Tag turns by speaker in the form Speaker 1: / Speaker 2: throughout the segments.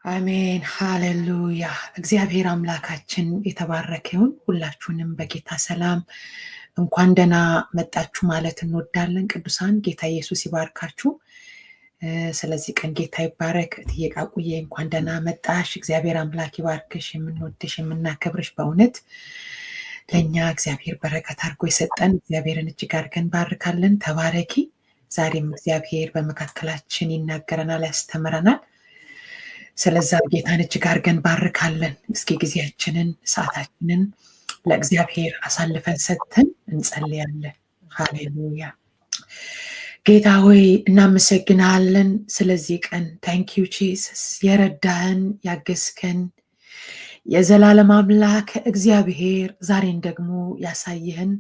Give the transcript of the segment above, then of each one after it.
Speaker 1: አሜን ሃሌሉያ። እግዚአብሔር አምላካችን የተባረከ ይሁን። ሁላችሁንም በጌታ ሰላም እንኳን ደህና መጣችሁ ማለት እንወዳለን። ቅዱሳን ጌታ ኢየሱስ ይባርካችሁ። ስለዚህ ቀን ጌታ ይባረክ። እትዬ ቃቁዬ እንኳን ደህና መጣሽ። እግዚአብሔር አምላክ ይባርክሽ። የምንወድሽ የምናከብርሽ በእውነት ለእኛ እግዚአብሔር በረከት አድርጎ የሰጠን እግዚአብሔርን እጅግ አድርገን ባርካለን። ተባረኪ። ዛሬም እግዚአብሔር በመካከላችን ይናገረናል፣ ያስተምረናል። ስለዛ ጌታን እጅግ አድርገን ባርካለን። እስኪ ጊዜያችንን ሰዓታችንን ለእግዚአብሔር አሳልፈን ሰጥተን እንጸልያለን። ሃሌሉያ። ጌታ ሆይ እናመሰግናለን ስለዚህ ቀን። ታንክ ዩ ጂሰስ። የረዳህን ያገዝከን የዘላለም አምላክ እግዚአብሔር ዛሬን ደግሞ ያሳየህን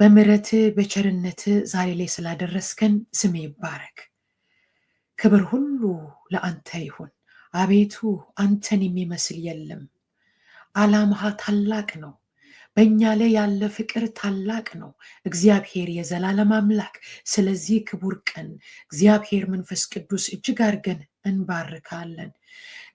Speaker 1: በምሕረት በቸርነት ዛሬ ላይ ስላደረስከን ስም ይባረክ። ክብር ሁሉ ለአንተ ይሁን። አቤቱ አንተን የሚመስል የለም። ዓላማህ ታላቅ ነው። በእኛ ላይ ያለ ፍቅር ታላቅ ነው። እግዚአብሔር የዘላለም አምላክ፣ ስለዚህ ክቡር ቀን እግዚአብሔር መንፈስ ቅዱስ እጅግ አድርገን እንባርካለን።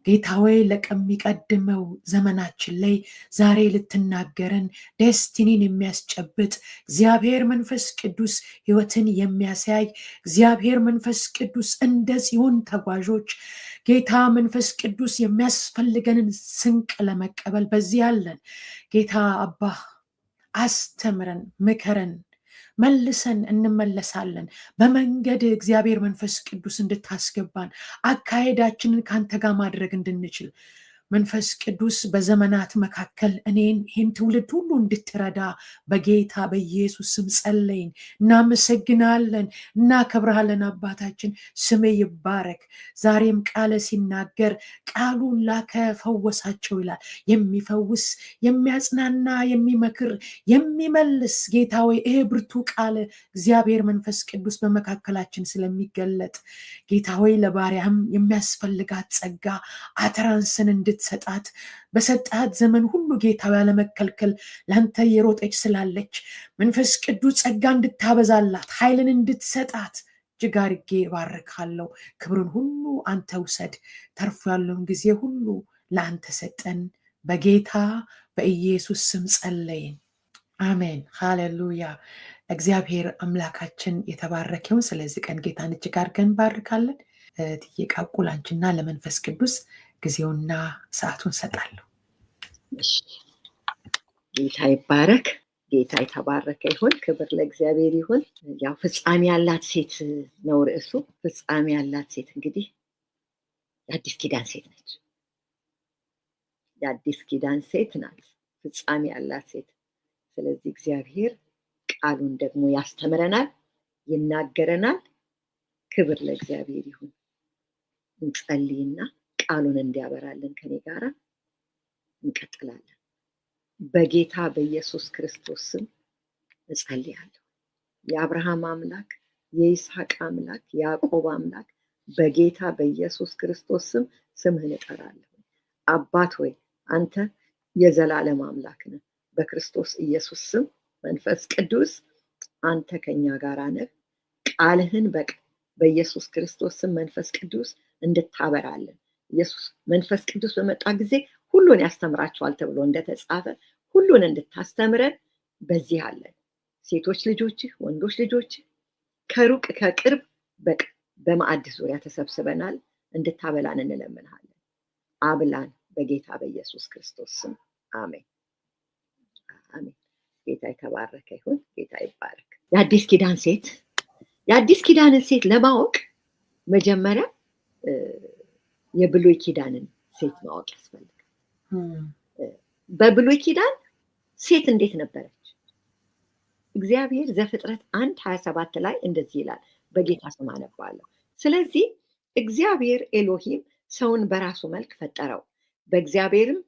Speaker 1: ጌታ ሆይ ለሚቀድመው ዘመናችን ላይ ዛሬ ልትናገረን ዴስቲኒን የሚያስጨብጥ እግዚአብሔር መንፈስ ቅዱስ ሕይወትን የሚያሳይ እግዚአብሔር መንፈስ ቅዱስ እንደ ጽዮን ተጓዦች ጌታ መንፈስ ቅዱስ የሚያስፈልገንን ስንቅ ለመቀበል በዚህ ያለን ጌታ አባ አስተምረን፣ ምከረን፣ መልሰን እንመለሳለን። በመንገድ እግዚአብሔር መንፈስ ቅዱስ እንድታስገባን አካሄዳችንን ካንተ ጋር ማድረግ እንድንችል መንፈስ ቅዱስ በዘመናት መካከል እኔን ይህን ትውልድ ሁሉ እንድትረዳ በጌታ በኢየሱስ ስም ጸለይን። እናመሰግናለን፣ እናከብርሃለን። አባታችን ስም ይባረክ። ዛሬም ቃል ሲናገር ቃሉን ላከ ፈወሳቸው ይላል። የሚፈውስ የሚያጽናና የሚመክር የሚመልስ ጌታ ወይ ይህ ብርቱ ቃል እግዚአብሔር መንፈስ ቅዱስ በመካከላችን ስለሚገለጥ ጌታ ሆይ ለባሪያም የሚያስፈልጋት ጸጋ አትራንስን እንድትሰጣት በሰጣት ዘመን ሁሉ ጌታ ያለመከልከል ለአንተ የሮጠች ስላለች መንፈስ ቅዱስ ጸጋ እንድታበዛላት ኃይልን እንድትሰጣት እጅግ አድርጌ እባርካለሁ። ክብርን ሁሉ አንተ ውሰድ። ተርፎ ያለውን ጊዜ ሁሉ ለአንተ ሰጠን። በጌታ በኢየሱስ ስም ጸለይን። አሜን ሃሌሉያ። እግዚአብሔር አምላካችን የተባረከውን ስለዚህ ቀን ጌታን እጅግ አድርገን እንባርካለን። እትዬ ቃቁ ላንቺና ለመንፈስ ቅዱስ ጊዜውና ሰዓቱን ሰጣለሁ።
Speaker 2: ጌታ ይባረክ። ጌታ የተባረከ ይሁን። ክብር ለእግዚአብሔር ይሁን። ያው ፍጻሜ ያላት ሴት ነው ርዕሱ። ፍጻሜ ያላት ሴት እንግዲህ የአዲስ ኪዳን ሴት ነች። የአዲስ ኪዳን ሴት ናት፣ ፍጻሜ ያላት ሴት። ስለዚህ እግዚአብሔር ቃሉን ደግሞ ያስተምረናል፣ ይናገረናል። ክብር ለእግዚአብሔር ይሁን። እንጸልይና ቃሉን እንዲያበራልን ከኔ ጋራ እንቀጥላለን። በጌታ በኢየሱስ ክርስቶስ ስም እጸልያለሁ። የአብርሃም አምላክ፣ የይስሐቅ አምላክ፣ የያዕቆብ አምላክ በጌታ በኢየሱስ ክርስቶስ ስም ስምህን እጠራለሁ። አባት ሆይ አንተ የዘላለም አምላክ ነህ። በክርስቶስ ኢየሱስ ስም መንፈስ ቅዱስ አንተ ከኛ ጋር ነህ። ቃልህን በኢየሱስ ክርስቶስ ስም መንፈስ ቅዱስ እንድታበራለን። ኢየሱስ መንፈስ ቅዱስ በመጣ ጊዜ ሁሉን ያስተምራቸዋል ተብሎ እንደተጻፈ ሁሉን እንድታስተምረን በዚህ አለን። ሴቶች ልጆችህ፣ ወንዶች ልጆችህ ከሩቅ ከቅርብ በማዕድ ዙሪያ ተሰብስበናል። እንድታበላን እንለምንሃለን። አብላን በጌታ በኢየሱስ ክርስቶስ ስም አሜን አሜን። ጌታ የተባረከ ይሁን። ጌታ ይባረክ። የአዲስ ኪዳን ሴት የአዲስ ኪዳንን ሴት ለማወቅ መጀመሪያ የብሉይ ኪዳንን ሴት ማወቅ ያስፈልጋል። በብሉይ ኪዳን ሴት እንዴት ነበረች? እግዚአብሔር ዘፍጥረት 1:27 ላይ እንደዚህ ይላል። በጌታ ስም አነባለሁ። ስለዚህ እግዚአብሔር ኤሎሂም ሰውን በራሱ መልክ ፈጠረው፣ በእግዚአብሔርም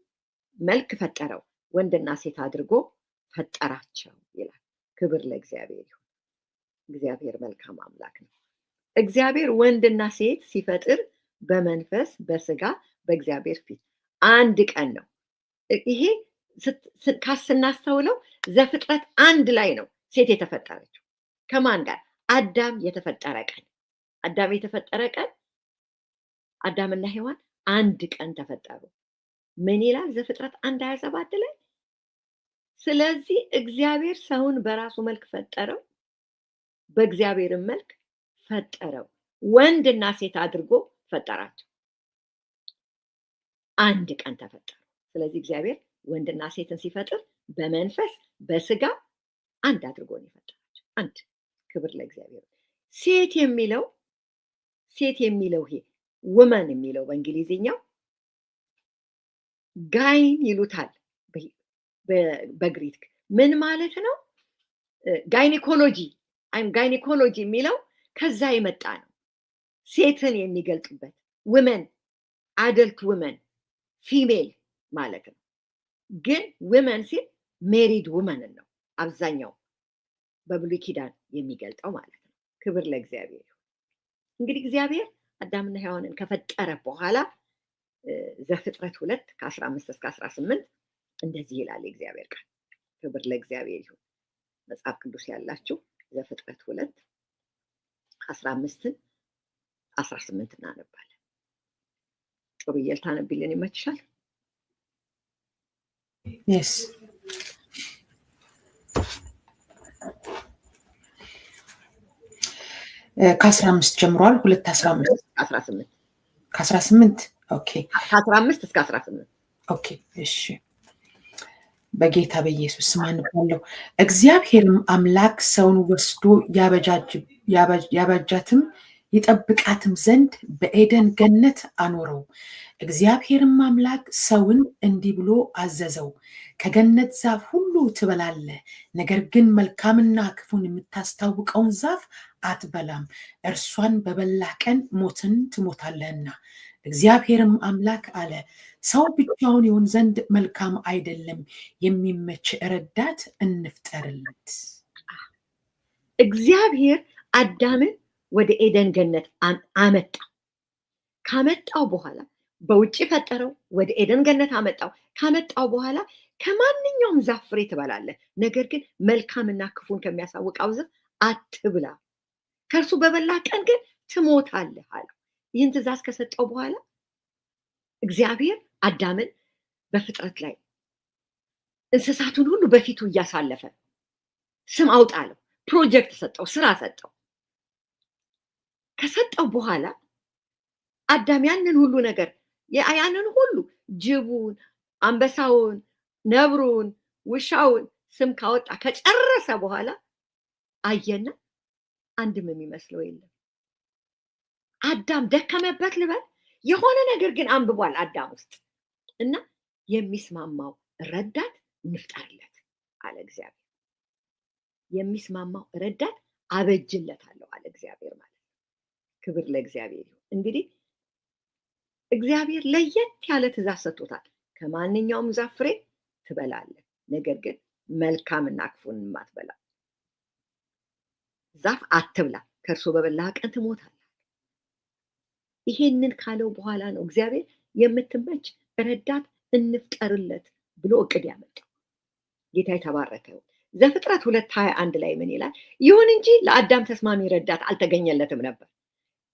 Speaker 2: መልክ ፈጠረው፣ ወንድና ሴት አድርጎ ፈጠራቸው ይላል። ክብር ለእግዚአብሔር ይሁን። እግዚአብሔር መልካም አምላክ ነው። እግዚአብሔር ወንድና ሴት ሲፈጥር በመንፈስ በስጋ በእግዚአብሔር ፊት አንድ ቀን ነው። ይሄ ካስናስተውለው ዘፍጥረት 1 ላይ ነው ሴት የተፈጠረችው። ከማን ጋር? አዳም የተፈጠረ ቀን። አዳም የተፈጠረ ቀን አዳምና ሔዋን አንድ ቀን ተፈጠሩ። ምን ይላል ዘፍጥረት 1:27 ላይ? ስለዚህ እግዚአብሔር ሰውን በራሱ መልክ ፈጠረው፣ በእግዚአብሔርም መልክ ፈጠረው፣ ወንድና ሴት አድርጎ ፈጠራቸው። አንድ ቀን ተፈጠሩ። ስለዚህ እግዚአብሔር ወንድና ሴትን ሲፈጥር በመንፈስ በስጋ አንድ አድርጎ ነው የፈጠራቸው። አንድ። ክብር ለእግዚአብሔር። ሴት የሚለው ይሄ ውመን የሚለው በእንግሊዝኛው ጋይን ይሉታል በግሪክ። ምን ማለት ነው? ጋይኒኮሎጂ የሚለው ከዛ የመጣ ነው። ሴትን የሚገልጥበት ውመን፣ አደልት ውመን፣ ፊሜል ማለት ነው። ግን ውመን ሲል ሜሪድ ውመንን ነው አብዛኛው በብሉይ ኪዳን የሚገልጠው ማለት ነው። ክብር ለእግዚአብሔር። እንግዲህ እግዚአብሔር አዳምና ሔዋንን ከፈጠረ በኋላ ዘፍጥረት 2:15-18 እንደዚህ ይላል የእግዚአብሔር ቃል። ክብር ለእግዚአብሔር ይሁን። መጽሐፍ ቅዱስ ያላችሁ ዘፍጥረት 2:15-18 እናነባለን። ጥሩ እየልታነብልን ይመችሻል?
Speaker 1: Yes. ከ15 ጀምሯል። 2:15 ከ18 ኦኬ።
Speaker 2: ከ15 እስከ 18
Speaker 1: ኦኬ። እሺ። በጌታ በኢየሱስ ስም አንባለሁ። እግዚአብሔርም አምላክ ሰውን ወስዶ ያበጃትም ይጠብቃትም ዘንድ በኤደን ገነት አኖረው። እግዚአብሔርም አምላክ ሰውን እንዲህ ብሎ አዘዘው፣ ከገነት ዛፍ ሁሉ ትበላለህ፣ ነገር ግን መልካምና ክፉን የምታስታውቀውን ዛፍ አትበላም፣ እርሷን በበላህ ቀን ሞትን ትሞታለህና። እግዚአብሔርም አምላክ አለ፣ ሰው ብቻውን ይሆን ዘንድ መልካም አይደለም፣ የሚመች ረዳት እንፍጠርለት።
Speaker 2: እግዚአብሔር አዳምን ወደ ኤደን ገነት አመጣ። ካመጣው በኋላ በውጭ ፈጠረው፣ ወደ ኤደን ገነት አመጣው። ካመጣው በኋላ ከማንኛውም ዛፍ ፍሬ ትበላለህ፣ ነገር ግን መልካምና ክፉን ከሚያሳውቀው ዛፍ አትብላ፣ ከእርሱ በበላ ቀን ግን ትሞታለህ አለው። ይህን ትእዛዝ ከሰጠው በኋላ እግዚአብሔር አዳምን በፍጥረት ላይ እንስሳቱን ሁሉ በፊቱ እያሳለፈ ስም አውጣለው፣ ፕሮጀክት ሰጠው፣ ስራ ሰጠው። ከሰጠው በኋላ አዳም ያንን ሁሉ ነገር ጅቡን፣ አንበሳውን፣ ነብሩን፣ ውሻውን ስም ካወጣ ከጨረሰ በኋላ አየና አንድም የሚመስለው የለም። አዳም ደከመበት ልበል፣ የሆነ ነገር ግን አንብቧል አዳም ውስጥ እና የሚስማማው ረዳት እንፍጠርለት አለ እግዚአብሔር። የሚስማማው ረዳት አበጅለታለሁ አለ እግዚአብሔር ማለት ነው። ክብር ለእግዚአብሔር ይሁን። እንግዲህ እግዚአብሔር ለየት ያለ ትእዛዝ ሰጥቶታል። ከማንኛውም ዛፍ ፍሬ ትበላለህ፣ ነገር ግን መልካምና ክፉን የማትበላ ዛፍ አትብላ፣ ከእርሱ በበላህ ቀን ትሞታለህ። ይሄንን ካለው በኋላ ነው እግዚአብሔር የምትመች ረዳት እንፍጠርለት ብሎ እቅድ ያመጣው። ጌታ የተባረከ ይሁን። ዘፍጥረት 2:21 ላይ ምን ይላል? ይሁን እንጂ ለአዳም ተስማሚ ረዳት አልተገኘለትም ነበር።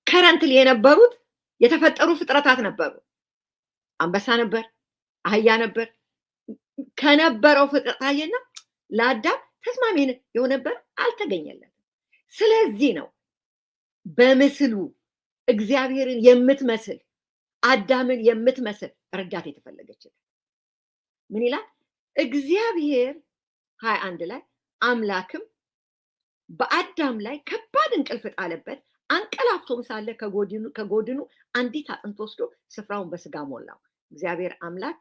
Speaker 2: ከረንትሊ የነበሩት የተፈጠሩ ፍጥረታት ነበሩ። አንበሳ ነበር፣ አህያ ነበር። ከነበረው ፍጥረት አየና ለአዳም ተስማሚ የሆነበት አልተገኘለትም። ስለዚህ ነው በምስሉ እግዚአብሔርን የምትመስል አዳምን የምትመስል ረዳት የተፈለገችለት። ምን ይላል? እግዚአብሔር 21 ላይ አምላክም በአዳም ላይ ከባድ እንቅልፍ ጣለበት፣ አንቀላፍቶም ሳለ ከጎድኑ አንዲት አጥንት ወስዶ ስፍራውን በስጋ ሞላው። እግዚአብሔር አምላክ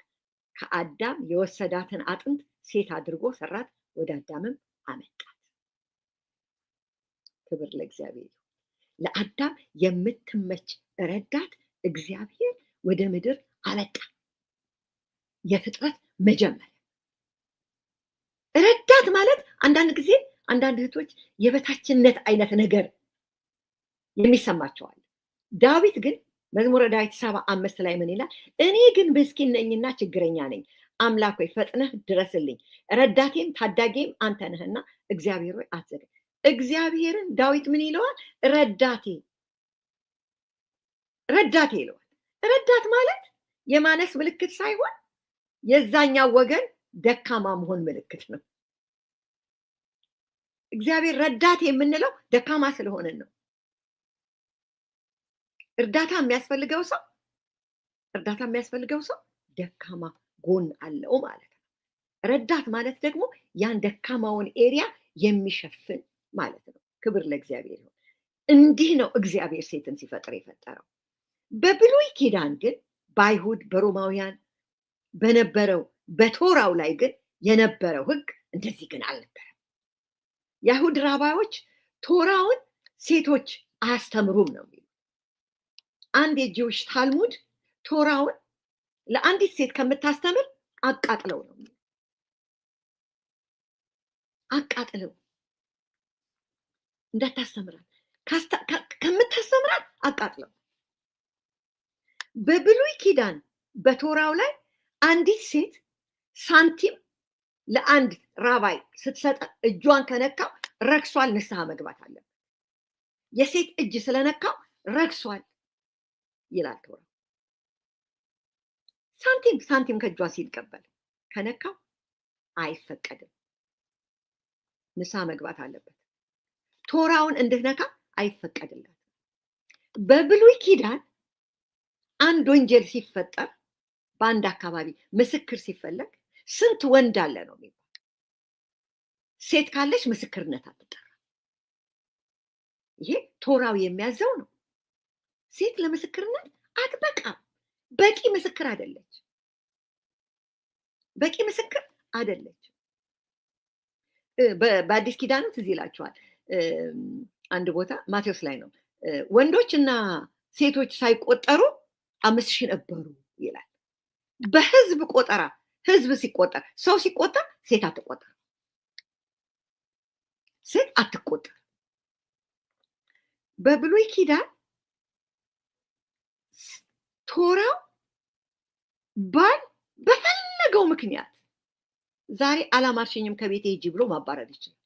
Speaker 2: ከአዳም የወሰዳትን አጥንት ሴት አድርጎ ሰራት፣ ወደ አዳምም አመጣት። ክብር ለእግዚአብሔር። ለአዳም የምትመች ረዳት እግዚአብሔር ወደ ምድር አመጣ። የፍጥረት መጀመሪያ ረዳት ማለት አንዳንድ ጊዜ አንዳንድ እህቶች የበታችነት አይነት ነገር የሚሰማቸዋል። ዳዊት ግን መዝሙረ ዳዊት 75 ላይ ምን ይላል? እኔ ግን ምስኪን ነኝና ችግረኛ ነኝ፣ አምላክ ሆይ ፈጥነህ ድረስልኝ፣ ረዳቴም ታዳጌም አንተ ነህና እግዚአብሔር ሆይ አትዘግይ። እግዚአብሔርን ዳዊት ምን ይለዋል? ረዳቴ ይለዋል። ረዳት ማለት የማነስ ምልክት ሳይሆን የዛኛው ወገን ደካማ መሆን ምልክት ነው። እግዚአብሔር ረዳት የምንለው ደካማ ስለሆነን ነው። እርዳታ የሚያስፈልገው ሰው ደካማ ጎን አለው ማለት ነው። ረዳት ማለት ደግሞ ያን ደካማውን ኤሪያ የሚሸፍን ማለት ነው። ክብር ለእግዚአብሔር ይሁን። እንዲህ ነው እግዚአብሔር ሴትን ሲፈጥር የፈጠረው። በብሉይ ኪዳን ግን በአይሁድ በሮማውያን በነበረው በቶራው ላይ ግን የነበረው ሕግ እንደዚህ ግን አልነበረም። የአይሁድ ራባዮች ቶራውን ሴቶች አያስተምሩም ነው የሚሉ። አንድ የጂውሽ ታልሙድ ቶራውን ለአንዲት ሴት ከምታስተምር አቃጥለው ነው የሚሉ። አቃጥለው እንዳታስተምራል ከምታስተምራል አቃጥለው። በብሉይ ኪዳን በቶራው ላይ አንዲት ሴት ሳንቲም ለአንድ ራባይ ስትሰጥ እጇን ከነካው ረክሷል፣ ንስሐ መግባት አለበት። የሴት እጅ ስለነካው ረክሷል ይላል ቶራ። ሳንቲም ከእጇ ሲቀበል ከነካው አይፈቀድም፣ ንስሐ መግባት አለበት። ቶራውን እንድትነካ አይፈቀድላት። በብሉይ ኪዳን አንድ ወንጀል ሲፈጠር በአንድ አካባቢ ምስክር ሲፈለግ ስንት ወንድ አለ ነው የሚባል። ሴት ካለች ምስክርነት አትጠራ። ይሄ ቶራው የሚያዘው ነው። ሴት ለምስክርነት አትበቃም። በቂ ምስክር አይደለች። በአዲስ ኪዳኑ ትዝ ይላችኋል። አንድ ቦታ ማቴዎስ ላይ ነው ወንዶችና ሴቶች ሳይቆጠሩ 5,000 ነበሩ ይላል። በህዝብ ቆጠራ ህዝብ ሲቆጠር ሰው ሲቆጠር ሴት አትቆጠር። በብሉይ ኪዳን ቶራው ባል በፈለገው ምክንያት ዛሬ አላማርሽኝም ከቤቴ ሂጂ ብሎ ማባረር ይችላል።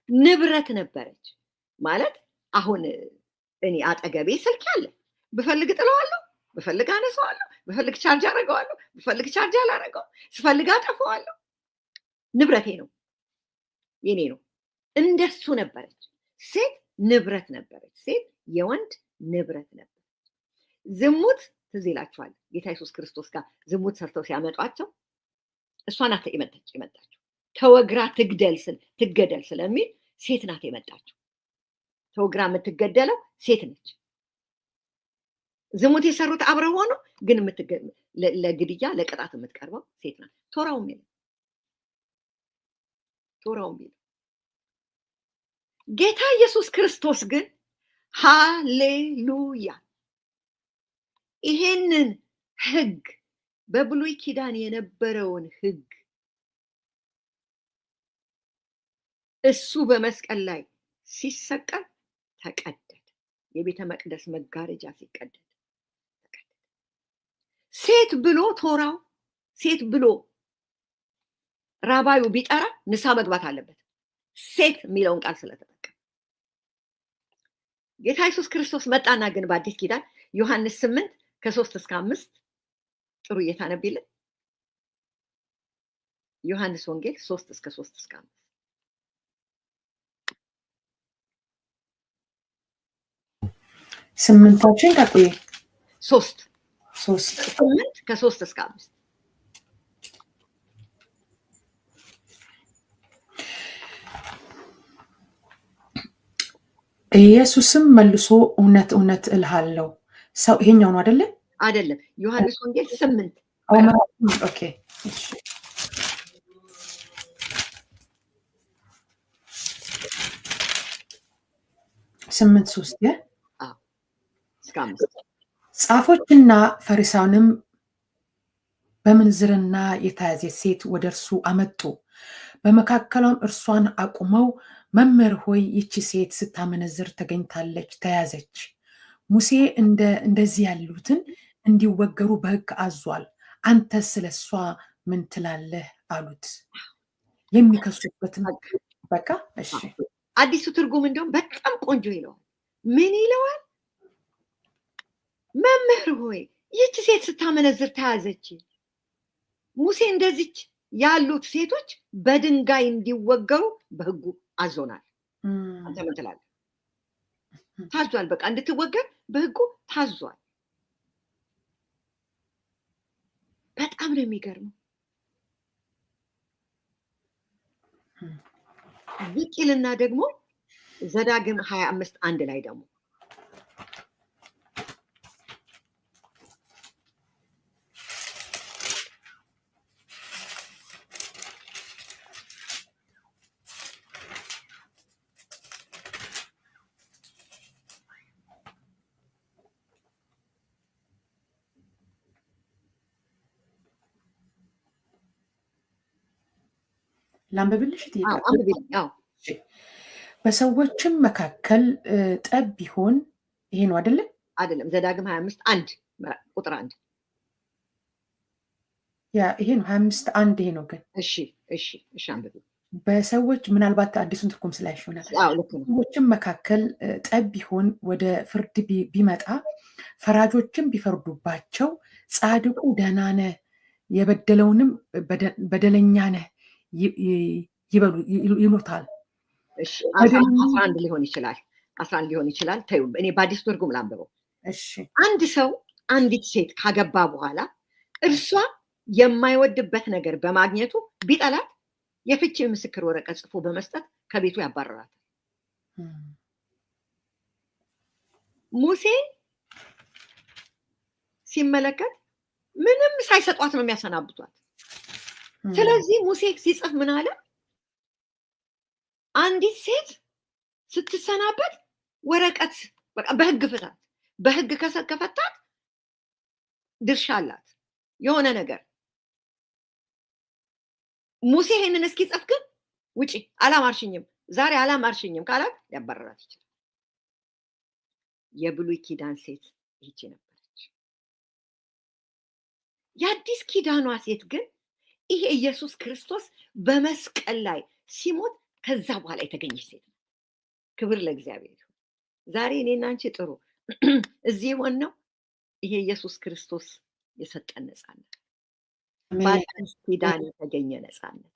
Speaker 2: ንብረት ነበረች ማለት አሁን እኔ አጠገቤ ስልክ አለ፣ ብፈልግ ጥለዋለሁ፣ ብፈልግ አነሳዋለሁ፣ ብፈልግ ቻርጅ አደርገዋለሁ፣ ብፈልግ ቻርጅ አላደርገውም፣ ስፈልግ አጠፋዋለሁ። ንብረቴ ነው፣ የኔ ነው። እንደሱ ነበረች ሴት። ንብረት ነበረች ሴት፣ የወንድ ንብረት ነበረች። ዝሙት ትዝ ይላችኋል። ጌታ ኢየሱስ ክርስቶስ ጋር ዝሙት ሰርተው ሲያመጧቸው እሷ ናት የመጣችው። ተወግራ ትገደል ስለሚል ሴት ናት የመጣችው። ተወግራ የምትገደለው ሴት ነች። ዝሙት የሰሩት አብረው ሆኖ ግን ለግድያ ለቅጣት የምትቀርበው ሴት ናት። ቶራው የሚለው ጌታ ኢየሱስ ክርስቶስ ግን ሃሌሉያ ይሄንን ሕግ በብሉይ ኪዳን የነበረውን ሕግ እሱ በመስቀል ላይ ሲሰቀል ተቀደደ። የቤተ መቅደስ መጋረጃ ሲቀደድ ተቀደደ። ሴት ብሎ ቶራው ሴት ብሎ ራባዩ ቢጠራ ንስሐ መግባት አለበት፣ ሴት የሚለውን ቃል ስለተጠቀመ። ጌታ ኢየሱስ ክርስቶስ መጣና ግን በአዲስ ኪዳን ዮሐንስ 8 ከ3-5 ጥሩ እየታነብልን ዮሐንስ ወንጌል 3-3-5
Speaker 1: ስምንታችን ከቁዬ
Speaker 2: 8 ከ3-5
Speaker 1: ኢየሱስም መልሶ እውነት እውነት እልሃለሁ ሰው ይሄኛው ነው አይደለም
Speaker 2: ዮሐንስ ወንጌል 8
Speaker 1: ኦኬ እሺ 8:3 ጻፎችና ፈሪሳውያንም በምንዝርና የተያዘች ሴት ወደ እርሱ አመጡ። በመካከሏም እርሷን አቁመው መምህር ሆይ ይቺ ሴት ስታመነዝር ተገኝታለች፣ ተያዘች። ሙሴ እንደዚህ ያሉትን እንዲወገሩ በሕግ አዟል። አንተ ስለሷ ምን ትላለህ አሉት። የሚከሱበትን በቃ እሺ።
Speaker 2: አዲሱ ትርጉም እንደውም በጣም ቆንጆ ይለዋል። ምን ይለዋል? መምህር ሆይ ይህች ሴት ስታመነዝር ተያዘች። ሙሴ እንደዚች ያሉት ሴቶች በድንጋይ እንዲወገሩ በሕጉ አዞናል። አንተ ምን ትላለህ? ታዟል። በቃ እንድትወገር በሕጉ ታዟል። በጣም ነው የሚገርመው። ይቅልና ደግሞ ዘዳግም 25:1 ላይ ደግሞ
Speaker 1: ላንብብልሽ?
Speaker 2: በሰዎችም
Speaker 1: መካከል ጠብ ቢሆን ይሄ ነው አይደለ?
Speaker 2: አይደለም። ዘዳግም 25:1 ቁጥር 1
Speaker 1: ይሄ ነው 25:1 ይሄ ነው ግን።
Speaker 2: እሺ አንብቢ።
Speaker 1: በሰዎች ምናልባት አዲሱን ትርጉም ስላይሽ ይሆናል። በሰዎችም መካከል ጠብ ቢሆን ወደ ፍርድ ቢመጣ ፈራጆችም ቢፈርዱባቸው ጻድቁ ደህና ነህ የበደለውንም በደለኛ ነህ ይሉታል።
Speaker 2: 11 ሊሆን ይችላል። ተይው፣ እኔ በአዲስ ትርጉም ላንብበው። አንድ ሰው አንዲት ሴት ካገባ በኋላ እርሷ የማይወድበት ነገር በማግኘቱ ቢጠላት የፍቺ ምስክር ወረቀት ጽፎ በመስጠት ከቤቱ ያባረራታል። ሙሴ ሲመለከት ምንም ሳይሰጧት ነው የሚያሰናብቷት። ስለዚህ ሙሴ ሲጽፍ ምን አለ? አንዲት ሴት ስትሰናበት ወረቀት በቃ በሕግ ፍታት። በሕግ ከፈታት ድርሻ አላት የሆነ ነገር። ሙሴ ይሄንን እስኪጽፍ ግን ውጪ አላማርሽኝም፣ ዛሬ አላማርሽኝም ካላት ያባረራት ይችላል። የብሉይ ኪዳን ሴት ይቺ ነበረች። የአዲስ ኪዳኗ ሴት ግን ይሄ ኢየሱስ ክርስቶስ በመስቀል ላይ ሲሞት ከዛ በኋላ የተገኘች ሴት ነው። ክብር ለእግዚአብሔር ይሁን። ዛሬ እኔና አንቺ ጥሩ እዚህ የሆነው ይሄ ኢየሱስ ክርስቶስ የሰጠን ነፃነት፣ በአዲስ ኪዳን የተገኘ ነፃነት፣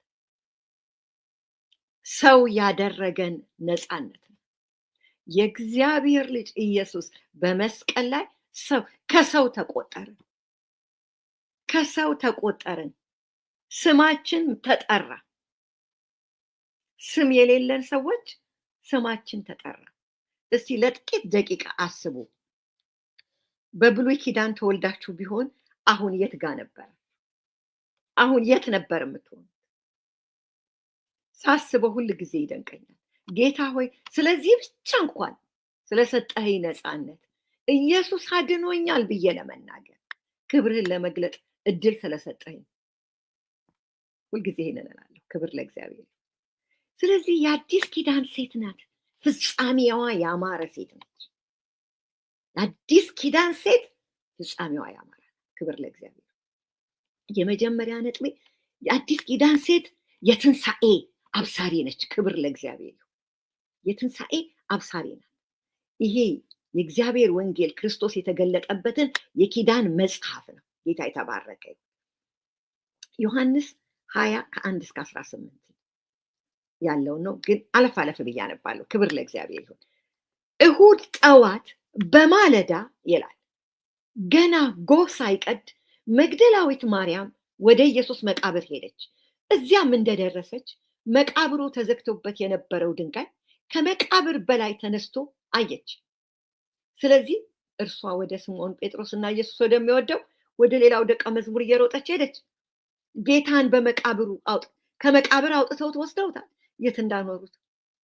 Speaker 2: ሰው ያደረገን ነፃነት ነው። የእግዚአብሔር ልጅ ኢየሱስ በመስቀል ላይ ከሰው ተቆጠርን፣ ስማችን ተጠራ። ስም የሌለን ሰዎች ስማችን ተጠራ። እስቲ ለጥቂት ደቂቃ አስቡ። በብሉይ ኪዳን ተወልዳችሁ ቢሆን አሁን የት ጋር ነበር? አሁን የት ነበር የምትሆኑት? ሳስበው ሁል ጊዜ ይደንቀኛል። ጌታ ሆይ ስለዚህ ብቻ እንኳን ስለሰጠኸኝ ነፃነት፣ ኢየሱስ አድኖኛል ብዬ ለመናገር፣ ክብርህን ለመግለጥ እድል ስለሰጠኸኝ ሁልጊዜ ይሄንን እላለሁ። ክብር ለእግዚአብሔር። ስለዚህ የአዲስ ኪዳን ሴት ናት። ፍጻሜዋ ያማረ ሴት ነች። የአዲስ ኪዳን ሴት ፍጻሜዋ ያማረ። ክብር ለእግዚአብሔር። የመጀመሪያ ነጥቤ የአዲስ ኪዳን ሴት የትንሣኤ አብሳሪ ነች። ክብር ለእግዚአብሔር። የትንሣኤ አብሳሪ ናት። ይሄ የእግዚአብሔር ወንጌል ክርስቶስ የተገለጠበትን የኪዳን መጽሐፍ ነው። ጌታ የተባረከ። ዮሐንስ 20:1-18 ያለው ነው፣ ግን አለፍ አለፍ ብዬ አነባለሁ። ክብር ለእግዚአብሔር ይሁን። እሁድ ጠዋት በማለዳ ይላል፣ ገና ጎህ ሳይቀድ መግደላዊት ማርያም ወደ ኢየሱስ መቃብር ሄደች። እዚያም እንደደረሰች መቃብሩ ተዘግቶበት የነበረው ድንጋይ ከመቃብር በላይ ተነስቶ አየች። ስለዚህ እርሷ ወደ ስምዖን ጴጥሮስና ኢየሱስ ወደሚወደው ወደ ሌላው ደቀ መዝሙር እየሮጠች ሄደች። ጌታን ከመቃብር አውጥተውት ወስደውታል። የት እንዳኖሩት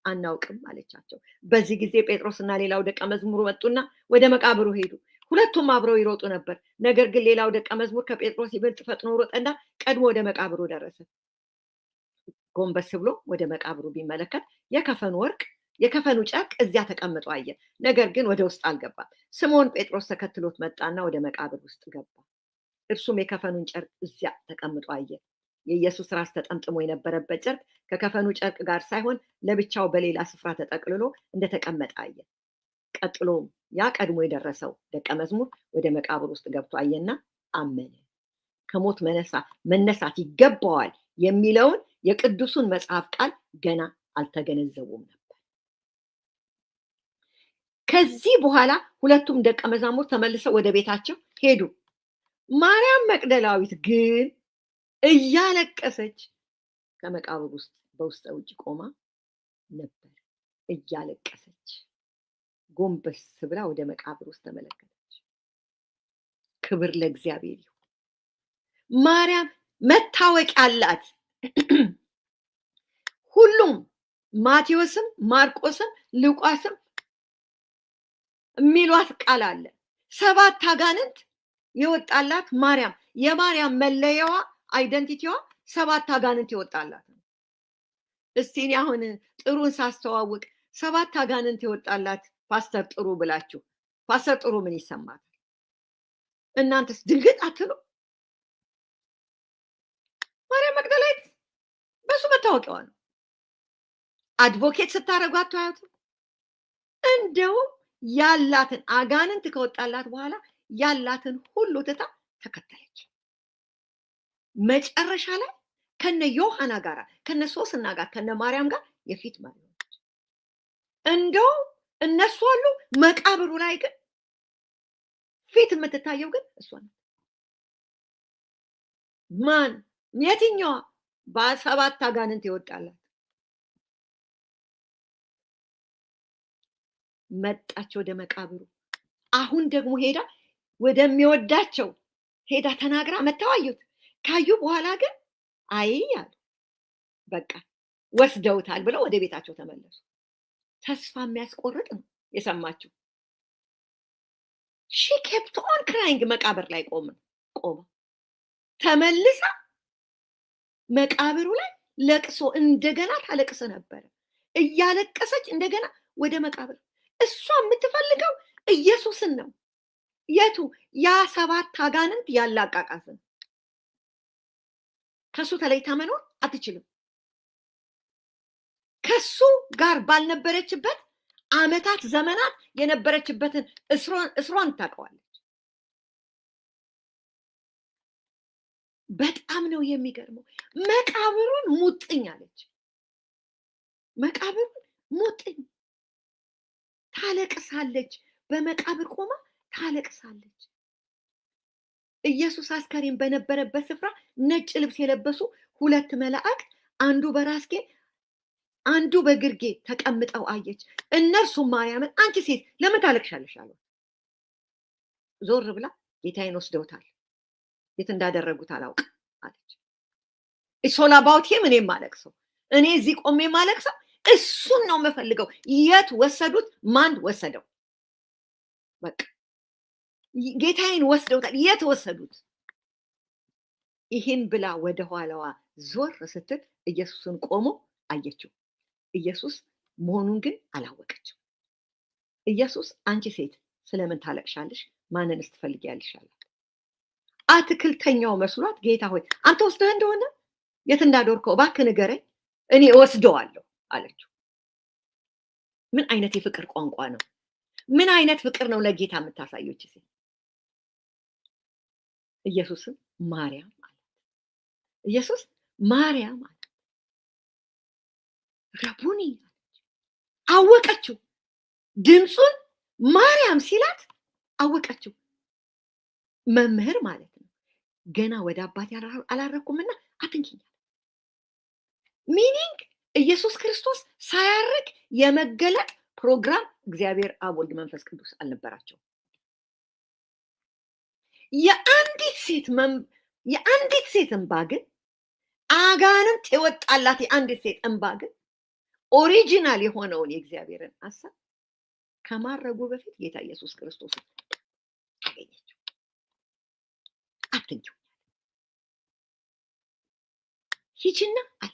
Speaker 2: አናውቅም አለቻቸው። በዚህ ጊዜ ጴጥሮስና ሌላው ደቀ መዝሙር መጡና ወደ መቃብሩ ሄዱ። ሁለቱም አብረው ይሮጡ ነበር። ነገር ግን ሌላው ደቀ መዝሙር ከጴጥሮስ ይበልጥ ፈጥኖ ሮጠና ቀድሞ ወደ መቃብሩ ደረሰ። ጎንበስ ብሎ ወደ መቃብሩ ቢመለከት የከፈኑ ጨርቅ እዚያ ተቀምጦ አየ። ነገር ግን ወደ ውስጥ አልገባም። ስምዖን ጴጥሮስ ተከትሎት መጣና ወደ መቃብር ውስጥ ገባ። እርሱም የከፈኑን ጨርቅ እዚያ ተቀምጦ አየ። የኢየሱስ ራስ ተጠምጥሞ የነበረበት ጨርቅ ከከፈኑ ጨርቅ ጋር ሳይሆን ለብቻው በሌላ ስፍራ ተጠቅልሎ እንደተቀመጠ አየ። ቀጥሎም ያ ቀድሞ የደረሰው ደቀ መዝሙር ወደ መቃብር ውስጥ ገብቶ አየና አመነ። ከሞት መነሳት ይገባዋል የሚለውን የቅዱሱን መጽሐፍ ቃል ገና አልተገነዘቡም ነበር። ከዚህ በኋላ ሁለቱም ደቀ መዛሙርት ተመልሰው ወደ ቤታቸው ሄዱ። ማርያም መቅደላዊት ግን እያለቀሰች ከመቃብር ውስጥ በውስጠ ውጭ ቆማ ነበር። እያለቀሰች ጎንበስ ብላ ወደ መቃብር ውስጥ ተመለከተች። ክብር ለእግዚአብሔር ይሁን። ማርያም መታወቂያ አላት። ሁሉም ማቴዎስም ማርቆስም ሉቃስም የሚሏት ቃል አለ። 7 አጋንንት የወጣላት ማርያም፣ የማርያም መለያዋ አይደንቲቲዋ 7 አጋንንት የወጣላት ነው። እስቲ እኔ አሁን ጥሩን ሳስተዋውቅ 7 አጋንንት የወጣላት ፓስተር ጥሩ ብላችሁ ፓስተር ጥሩ ምን ይሰማታል? እናንተስ ድንግጥ አትሉ? ማርያም መቅደላዊት በሱ መታወቂያዋ ነው። አድቮኬት ስታደርጓት ታያቱ። እንደውም ያላትን አጋንንት ከወጣላት በኋላ ያላትን ሁሉ ትታ ተከተለች። መጨረሻ ላይ ከነ ዮሐና ጋር ከነ ሶስና ጋር ከነ ማርያም ጋር የፊት ማርያም እንደውም እነሱ አሉ። መቃብሩ ላይ ግን ፊት የምትታየው ግን እሷ ነው። ማን? የትኛዋ? በ7 አጋንንት የወጣላት መጣች ወደ መቃብሩ። አሁን ደግሞ ሄዳ ወደሚወዳቸው ሄዳ ተናግራ መታዋዩት። ካዩ በኋላ ግን አይ ያሉ በቃ ወስደውታል ብለው ወደ ቤታቸው ተመለሱ። ተስፋ የሚያስቆርጥ ነው የሰማችው። ሺ ኬፕት ኦን ክራይንግ። መቃብር ላይ ቆማ ተመልሳ መቃብሩ ላይ ለቅሶ እንደገና ታለቅስ ነበረ። እያለቀሰች እንደገና ወደ መቃብር። እሷ የምትፈልገው ኢየሱስን ነው። የቱ? ያ 7 አጋንንት ያላቃቃስን። ከሱ ተለይታ መኖር አትችልም። ከሱ ጋር ባልነበረችበት ዓመታት ዘመናት የነበረችበትን እስሯን ታውቀዋለች። በጣም ነው የሚገርመው። መቃብሩን ሙጥኝ አለች። መቃብሩን ሙጥኝ። ታለቅሳለች። በመቃብር ቆማ ታለቅሳለች። ኢየሱስ አስከሬን በነበረበት ስፍራ ነጭ ልብስ የለበሱ 2 መላእክት አንዱ በራስጌ አንዱ በግርጌ ተቀምጠው አየች። እነርሱም ማርያምን አንቺ ሴት ለምን ታለቅሻለሽ አሏት። ዞር ብላ ጌታዬን ወስደውታል፣ የት እንዳደረጉት አላውቅም አለች። ኢሶላ ባውቲም እኔ ማለቅሰው እኔ እዚህ ቆሜ ማለቅሰው እሱን ነው የምፈልገው። የት ወሰዱት? ማን ወሰደው? በቃ ጌታዬን ወስደውታል፣ የት ወሰዱት? ይህን ብላ ወደ ኋላዋ ዞር ስትል ኢየሱስን ቆሞ አየችው። ኢየሱስ መሆኑን ግን አላወቀችው። ኢየሱስ አንቺ ሴት ስለምን ታለቅሻለሽ? ማንንስ ትፈልጊያለሽ አላት። አትክልተኛው መስሏት ጌታ ሆይ አንተ ወስደህ እንደሆነ የት እንዳደረከው እባክህ ንገረኝ፣ እኔ ወስደዋለሁ አለችው። ምን አይነት የፍቅር ቋንቋ ነው? ምን አይነት ፍቅር ነው ለጌታ የምታሳየች ሴት? ኢየሱስም ማርያም አላት። ኢየሱስ ማርያም አላት። ረቡኒ አወቀችው። ድምፁን ማርያም ሲላት አወቀችው። መምህር ማለት ነው። ገና ወደ አባቴ አላረኩምና አትንኪኝ። ሚኒንግ ኢየሱስ ክርስቶስ ሳያርግ የመገለጥ ፕሮግራም እግዚአብሔር አብ ወልድ መንፈስ ቅዱስ አልነበራቸው። የአንዲት ሴት እንባ ግን አጋንንት የወጣላት የአንዲት ሴት እንባ ግን ኦሪጂናል የሆነውን የእግዚአብሔርን ሐሳብ ከማረጉ በፊት ጌታ ኢየሱስ ክርስቶስ አገኘችው። አትንኪው ሂጂና አለ።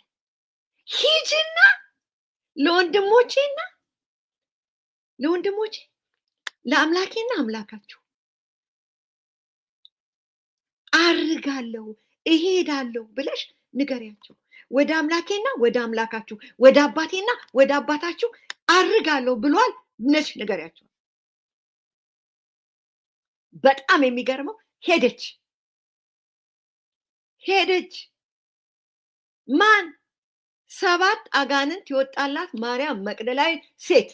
Speaker 2: ሂጂና ለወንድሞቼ ለአምላኬና አምላካችሁ አርጋለሁ እሄዳለሁ ብለሽ ንገሪያቸው። ወደ አምላኬና ወደ አምላካችሁ፣ ወደ አባቴና ወደ አባታችሁ አርጋለሁ ብሏል ብለሽ ንገሪያቸው። በጣም የሚገርመው ሄደች። ማን? 7 አጋንንት የወጣላት ማርያም መቅደላዊት ሴት፣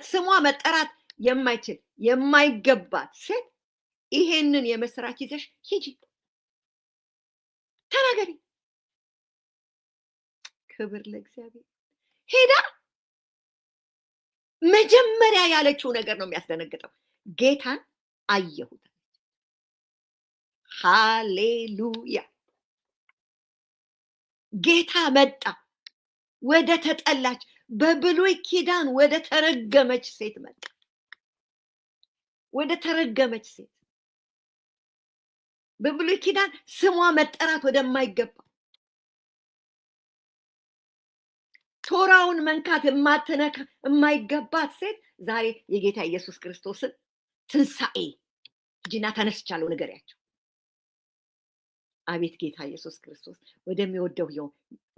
Speaker 2: ስሟ መጠራት የማይችል የማይገባት ሴት ይሄንን የመስራች ይዘሽ ሂጂ ተናገሪ። ክብር ለእግዚአብሔር። ሄዳ መጀመሪያ ያለችው ነገር ነው የሚያስደነግጠው። ጌታን አየሁት። ሃሌሉያ! ጌታ መጣ። ወደ ተጠላች በብሉይ ኪዳን ወደ ተረገመች ሴት መጣ። ወደ ተረገመች ሴት በብሉይ ኪዳን ስሟ መጠራት ወደማይገባ ቶራውን መንካት የማትነካ የማይገባት ሴት ዛሬ የጌታ ኢየሱስ ክርስቶስን ትንሣኤ ሂጂና ተነስቻለሁ ንገሪያቸው። አቤት ጌታ ኢየሱስ ክርስቶስ ወደሚወደው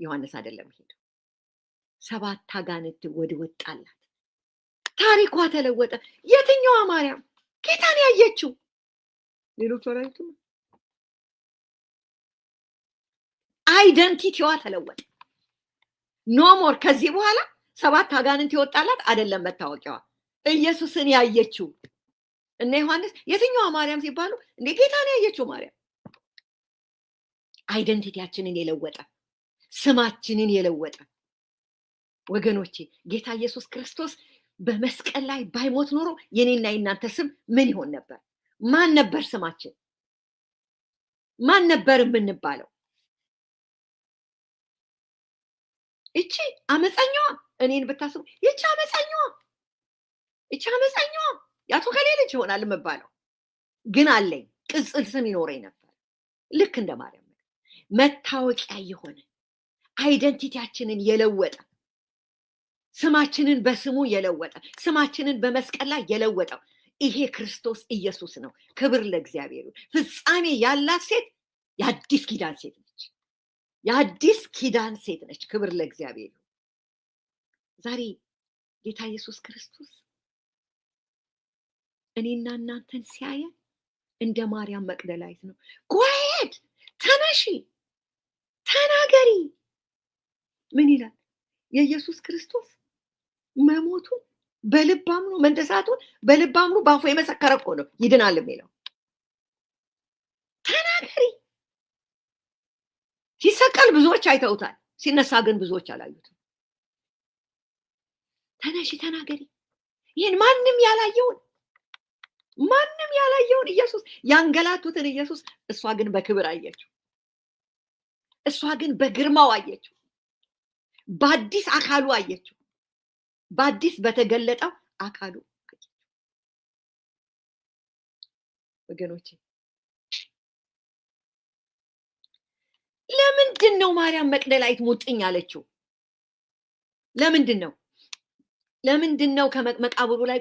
Speaker 2: ዮሐንስ አይደለም ሄደው 7 አጋንንት ወደ ወጣላት። ታሪኳ ተለወጠ። የትኛዋ ማርያም? ጌታን ያየችው። ሌሎች ወራይቱ አይደንቲቲዋ ተለወጠ። ኖ ሞር ከዚህ በኋላ 7 አጋንንት የወጣላት አይደለም መታወቂያዋ፣ ኢየሱስን ያየችው። እነ ዮሐንስ የትኛዋ ማርያም ሲባሉ እንደ ጌታን ያየችው ማርያም። አይደንቲቲያችንን የለወጠ፣ ስማችንን የለወጠ ወገኖቼ፣ ጌታ ኢየሱስ ክርስቶስ በመስቀል ላይ ባይሞት ኖሮ የኔና የናንተ ስም ምን ይሆን ነበር? ማን ነበር ስማችን? ማን ነበር የምንባለው? እቺ አመፀኛዋ እኔን ብታስቡ ይቺ አመፀኛዋ ያቶ ከሌ ልጅ ይሆናል የምባለው፣ ግን አለኝ ቅጽል ስም ይኖረኝ ነበር። ልክ እንደ ማርያም መታወቂያ የሆነ አይደንቲቲያችንን የለወጠ፣ ስማችንን በስሙ የለወጠ፣ ስማችንን በመስቀል ላይ የለወጠው ይሄ ክርስቶስ ኢየሱስ ነው። ክብር ለእግዚአብሔር። ፍጻሜ ያላት ሴት የአዲስ ኪዳን ሴት ነች። የአዲስ ኪዳን ሴት ነች። ክብር ለእግዚአብሔር። ዛሬ ጌታ ኢየሱስ ክርስቶስ እኔና እናንተን ሲያየን እንደ ማርያም መቅደላዊት ነው። ጎሄድ ተነሺ፣ ተናገሪ። ምን ይላል? የኢየሱስ ክርስቶስ መሞቱን በልብ አምኖ መነሳቱን በልብ አምኖ በአፉ የመሰከረ እኮ ነው ይድናል የሚለው። ተናገሪ። ሲሰቀል ብዙዎች አይተውታል፣ ሲነሳ ግን ብዙዎች አላዩትም። ተነሺ፣ ተናገሪ። ይህን ማንም ያላየውን ኢየሱስ፣ ያንገላቱትን ኢየሱስ እሷ ግን በክብር አየችው። እሷ ግን በግርማው አየችው። በአዲስ አካሉ አየችው። በአዲስ በተገለጠው አካሉ አየችው። ወገኖቼ ለምንድን ነው ማርያም መቅደላዊት ሙጥኝ አለችው? ለምንድን ነው ከመቃብሩ ላይ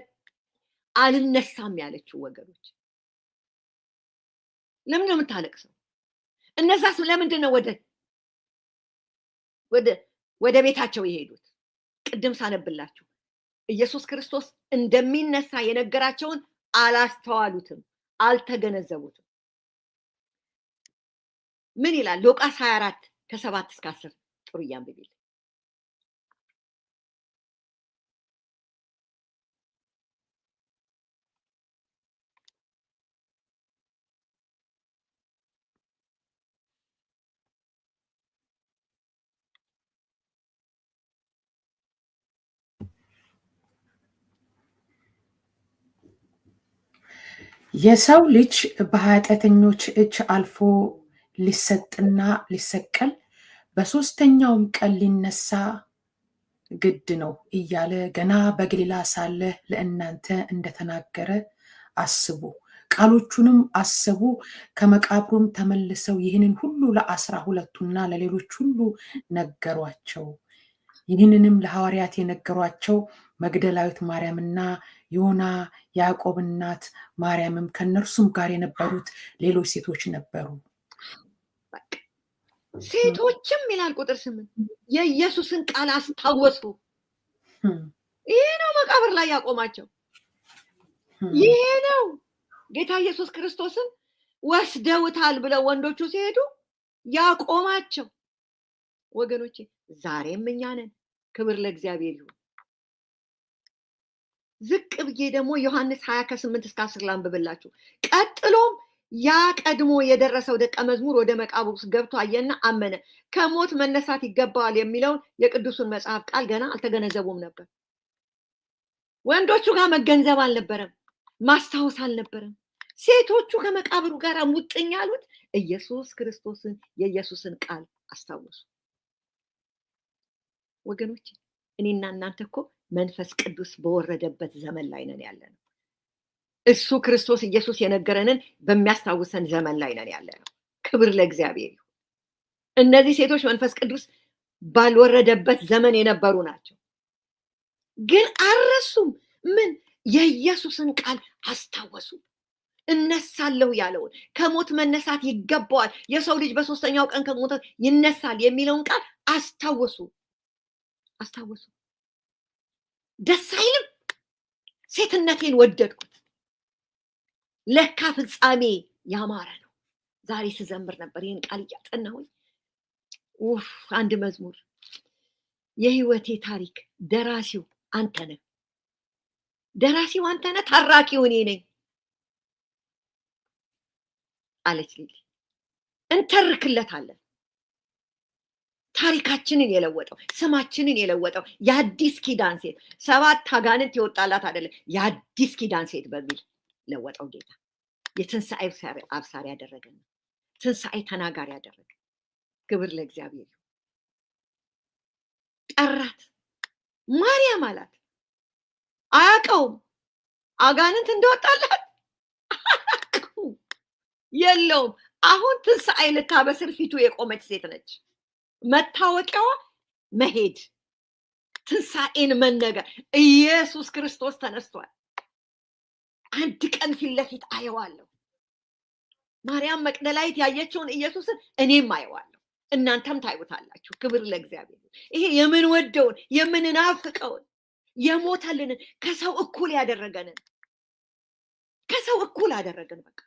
Speaker 2: አልነሳም ያለችው? ወገኖች ለምን ነው የምታለቅሰው? እነዛስ ለምንድን ነው ወደ ቤታቸው የሄዱት? ቅድም ሳነብላችሁ ኢየሱስ ክርስቶስ እንደሚነሳ የነገራቸውን አላስተዋሉትም፣ አልተገነዘቡትም። ምን ይላል? ሉቃስ 24 ከ7 እስከ 10 ጥሩ እያንብቢል።
Speaker 1: የሰው ልጅ በኃጢአተኞች እጅ አልፎ ሊሰጥና ሊሰቀል በሶስተኛውም ቀን ሊነሳ ግድ ነው እያለ ገና በገሊላ ሳለ ለእናንተ እንደተናገረ አስቡ። ቃሎቹንም አሰቡ። ከመቃብሩም ተመልሰው ይህንን ሁሉ ለ12ቱና ለሌሎች ሁሉ ነገሯቸው። ይህንንም ለሐዋርያት የነገሯቸው መግደላዊት ማርያምና ዮና፣ ያዕቆብ እናት ማርያምም ከነርሱም ጋር የነበሩት ሌሎች ሴቶች ነበሩ።
Speaker 2: ሴቶችም ይላል ቁጥር 8 የኢየሱስን ቃል አስታወሱ። ይሄ ነው መቃብር ላይ ያቆማቸው። ይሄ ነው ጌታ ኢየሱስ ክርስቶስን ወስደውታል ብለው ወንዶቹ ሲሄዱ ያቆማቸው። ወገኖቼ ዛሬም እኛ ነን። ክብር ለእግዚአብሔር ይሁን። ዝቅ ብዬ ደግሞ ዮሐንስ 20:8-10 ላንብብላችሁ። ቀጥሎም ያ ቀድሞ የደረሰው ደቀ መዝሙር ወደ መቃብር ውስጥ ገብቶ አየና አመነ። ከሞት መነሳት ይገባዋል የሚለውን የቅዱሱን መጽሐፍ ቃል ገና አልተገነዘቡም ነበር። ወንዶቹ ጋር መገንዘብ አልነበረም፣ ማስታወስ አልነበረም። ሴቶቹ ከመቃብሩ ጋር ሙጥኝ ያሉት ኢየሱስ ክርስቶስን የኢየሱስን ቃል አስታወሱ። ወገኖች እኔና እናንተ እኮ መንፈስ ቅዱስ በወረደበት ዘመን ላይ ነን ያለነው። እሱ ክርስቶስ ኢየሱስ የነገረንን በሚያስታውሰን ዘመን ላይ ነን ያለነው። ክብር ለእግዚአብሔር ይሁን። እነዚህ ሴቶች መንፈስ ቅዱስ ባልወረደበት ዘመን የነበሩ ናቸው፣ ግን አልረሱም። ምን? የኢየሱስን ቃል አስታወሱ። እነሳለሁ ያለውን፣ ከሞት መነሳት ይገባዋል፣ የሰው ልጅ በሶስተኛው ቀን ከሞት ይነሳል የሚለውን ቃል አስታወሱ። ደስ አይልም? ሴትነቴን ወደድኩት፣ ለካ ፍጻሜ ያማረ ነው። ዛሬ ስዘምር ነበር ይህን ቃል እያጠናሁኝ። አንድ መዝሙር፣ የህይወቴ ታሪክ ደራሲው አንተ ነህ፣ ታራቂው እኔ ነኝ አለች ሊሊ። እንተርክለታለን። ታሪካችንን የለወጠው፣ ስማችንን የለወጠው የአዲስ ኪዳን ሴት፣ 7 አጋንንት የወጣላት አይደለም፣ የአዲስ ኪዳን ሴት በሚል ለወጠው ጌታ። የትንሣኤ አብሳሪ ያደረገን፣ ትንሣኤ ተናጋሪ ያደረገ። ክብር ለእግዚአብሔር። ጠራት፣ ማርያም አላት። አያውቀውም አጋንንት እንደወጣላት የለውም። አሁን ትንሣኤ ልታበስር ፊቱ የቆመች ሴት ነች። መታወቂያዋ መሄድ፣ ትንሣኤን መነገር። ኢየሱስ ክርስቶስ ተነስቷል። አንድ ቀን ፊት ለፊት አየዋለሁ። ማርያም መቅደላዊት ያየችውን ኢየሱስን እኔም አየዋለሁ፣ እናንተም ታዩታላችሁ። ክብር ለእግዚአብሔር። ይሄ የምንወደውን የምንናፍቀውን የሞተልንን ከሰው እኩል ያደረገንን፣ ከሰው እኩል አደረገን። በቃ